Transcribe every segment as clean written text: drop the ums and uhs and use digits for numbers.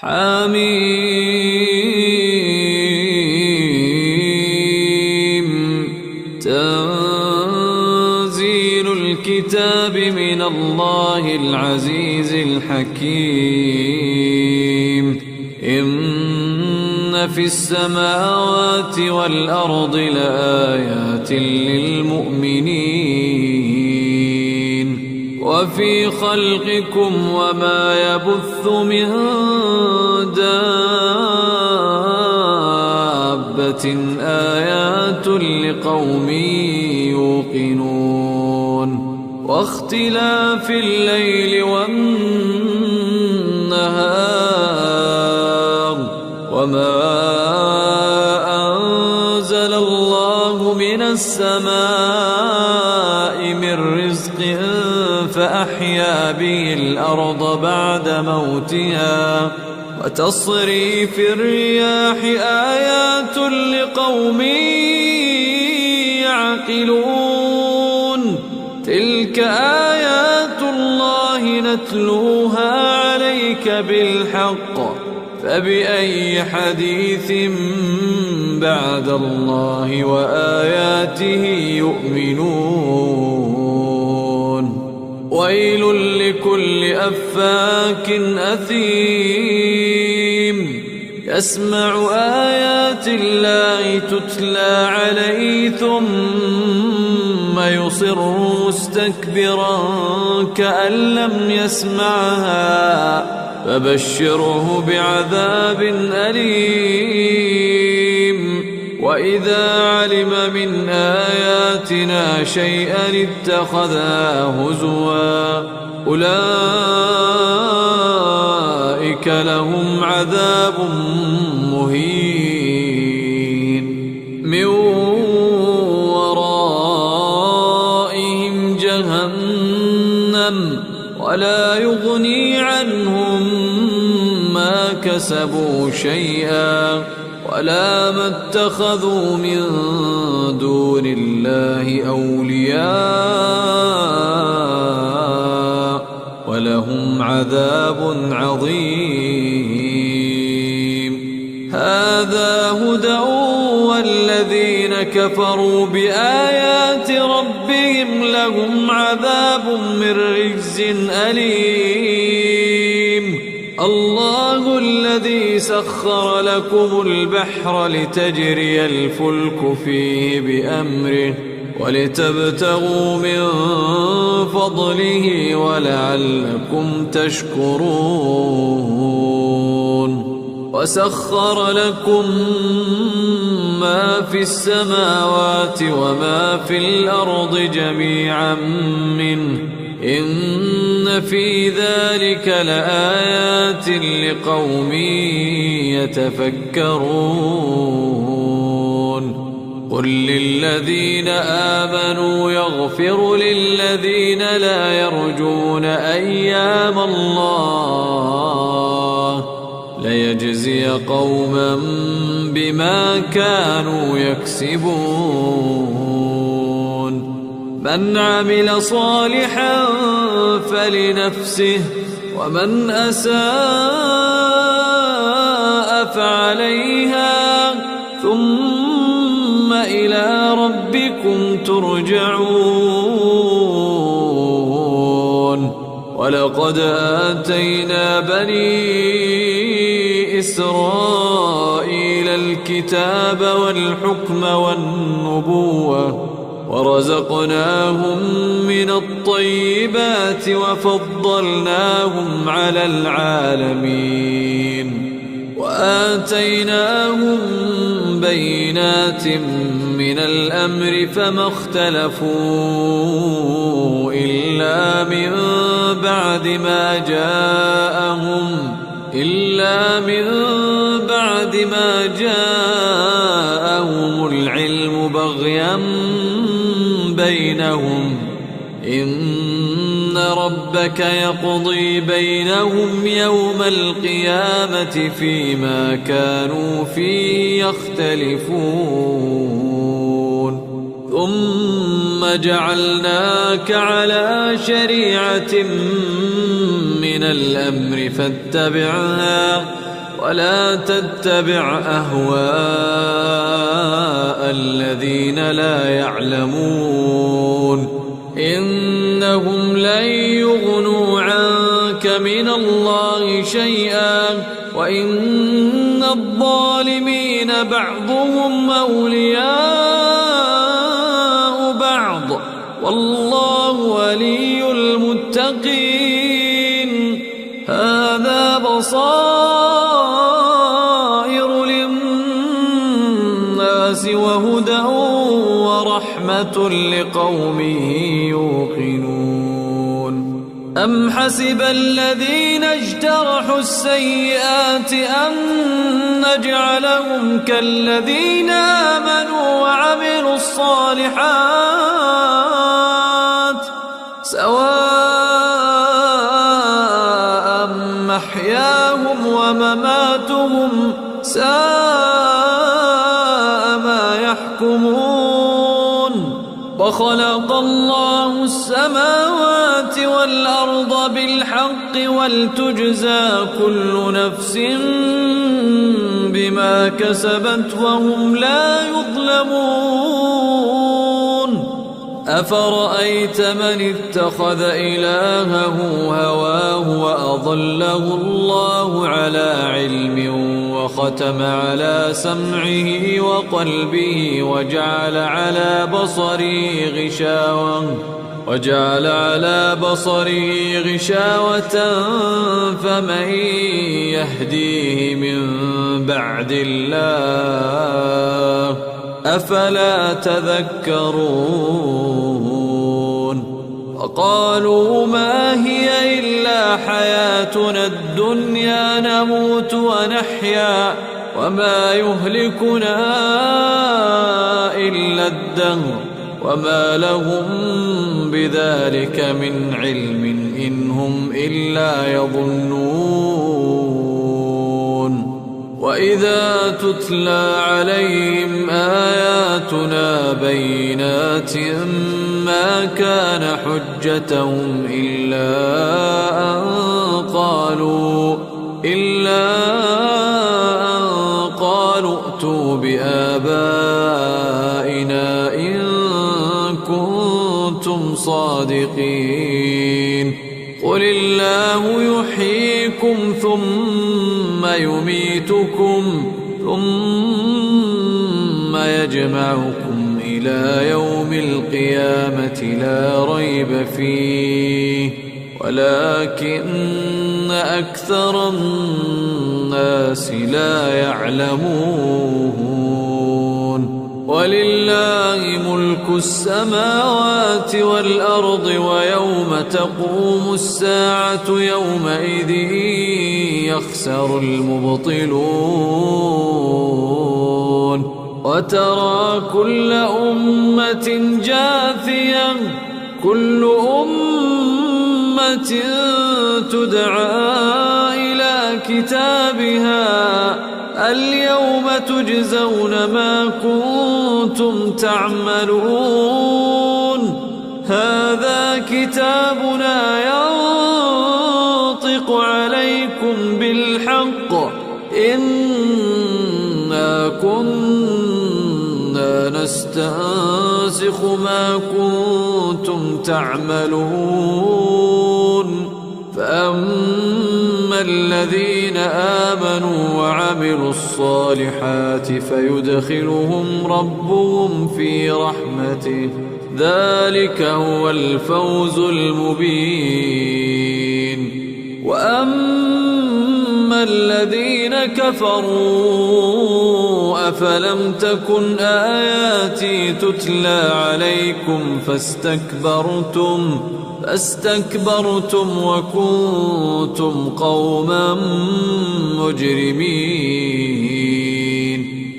حميم تنزيل الكتاب من الله العزيز الحكيم إن في السماوات والأرض لآيات للمؤمنين وفي خلقكم وما يبث من دابة آيات لقوم يوقنون واختلاف الليل والنهار وما أنزل الله من السماء من رزق فأحيا به الأرض بعد موتها وتصريف الرياح آيات لقوم يعقلون تلك آيات الله نتلوها عليك بالحق فبأي حديث بعد الله وآياته يؤمنون ويل لكل أفاك أثيم يسمع آيات الله تتلى عليه ثم يصر مستكبرا كأن لم يسمعها فبشره بعذاب أليم وإذا علم من آياتنا شيئا اتخذها هزوا أولئك لهم عذاب مهين من ورائهم جهنم ولا يغني عنهم ما كسبوا شيئا ولا ما اتخذوا من دون الله أولياء ولهم عذاب عظيم هذا هدى والذين كفروا بآيات ربهم لهم عذاب من رجز أليم الله الذي سخر لكم البحر لتجري الفلك فيه بأمره ولتبتغوا من فضله ولعلكم تشكرون وسخر لكم ما في السماوات وما في الأرض جميعا منه إن في ذلك لآيات لقوم يتفكرون قل للذين آمنوا يغفروا للذين لا يرجون أيام الله ليجزي قوما بما كانوا يكسبون من عمل صالحا فلنفسه ومن أساء فعليها ثم إلى ربكم ترجعون ولقد آتينا بني إسرائيل الكتاب والحكم والنبوة ورزقناهم من الطيبات وفضلناهم على العالمين وآتيناهم بينات من الأمر فما اختلفوا إلا من بعد ما جاءهم العلم بغيا بينهم إن ربك يقضي بينهم يوم القيامة فيما كانوا فيه يختلفون ثم جعلناك على شريعة من من الأمر فاتبعها ولا تتبع أهواء الذين لا يعلمون إنهم لن يغنوا عنك من الله شيئا وإن الظالمين بعضهم أولياء بعض والله ولي المتقين هذا بصائر للناس وهدى ورحمة لقوم يوقنون أم حسب الذين اجترحوا السيئات أن نجعلهم كالذين آمنوا وعملوا الصالحات سواء محياهم ومماتهم ساء ما يحكمون وخلق الله السماوات والأرض بالحق ولتجزى كل نفس بما كسبت وهم لا يظلمون أفرأيت من اتخذ إلهه هواه وأضله الله على علم وختم على سمعه وقلبه وجعل على بصره غشاوة فمن يهديه من بعد الله أفلا تذكرون وقالوا ما هي إلا حياتنا الدنيا نموت ونحيا وما يهلكنا إلا الدهر وما لهم بذلك من علم إن هم إلا يظنون وإذا تتلى عليهم آياتنا بينات ما كان حجتهم إلا أن قالوا ائتوا بآبائنا إن كنتم صادقين قل الله يحييكم ثم يميتكم ثم يجمعكم إلى يوم القيامة لا ريب فيه ولكن أكثر الناس لا يعلمون ولله ملك السماوات والأرض ويوم تقوم الساعة يومئذ يخسر المبطلون وترى كل أمة جاثية كل أمة تدعى إلى كتابها اليوم تجزون ما كنتم تعملون هذا كتابنا ينطق عليكم بالحق إنا كنا نستنسخ ما كنتم تعملون فأما الذين آمنوا وعملوا الصالحات فيدخلهم ربهم في رحمته ذلك هو الفوز المبين وأما الذين كفروا أفلم تكن آياتي تتلى عليكم فاستكبرتم وكنتم قوما مجرمين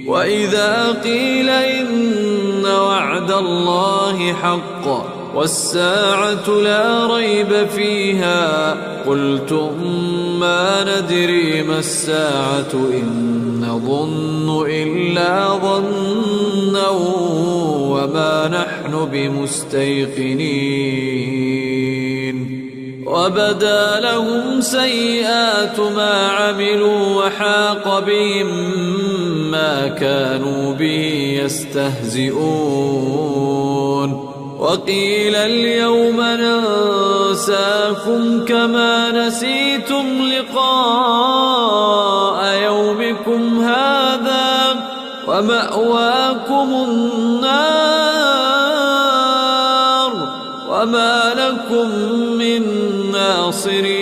وإذا قيل إن وعد الله حق والساعة لا ريب فيها قلتم ما ندري ما الساعة إن نظن إلا ظنا وما نحن بمستيقنين وبدا لهم سيئات ما عملوا وحاق بهم ما كانوا به يستهزئون وقيل اليوم ننساكم كما نسيتم لقاء يومكم هذا ومأواكم النار وما لكم من ناصرين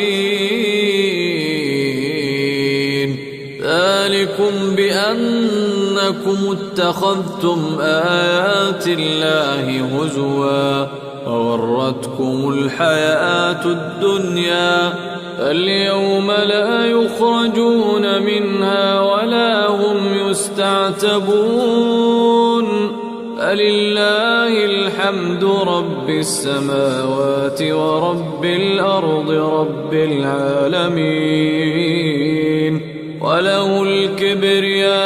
ذلكم بأنكم اتخذتم آيات الله هزوا وغرتكم الحياة الدنيا فاليوم لا يخرجون منها ولا هم يستعتبون فلله الحمد رب السماوات ورب الأرض رب العالمين وله الكبرياء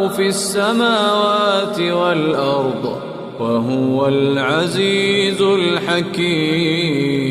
في السماوات والأرض وهو العزيز الحكيم.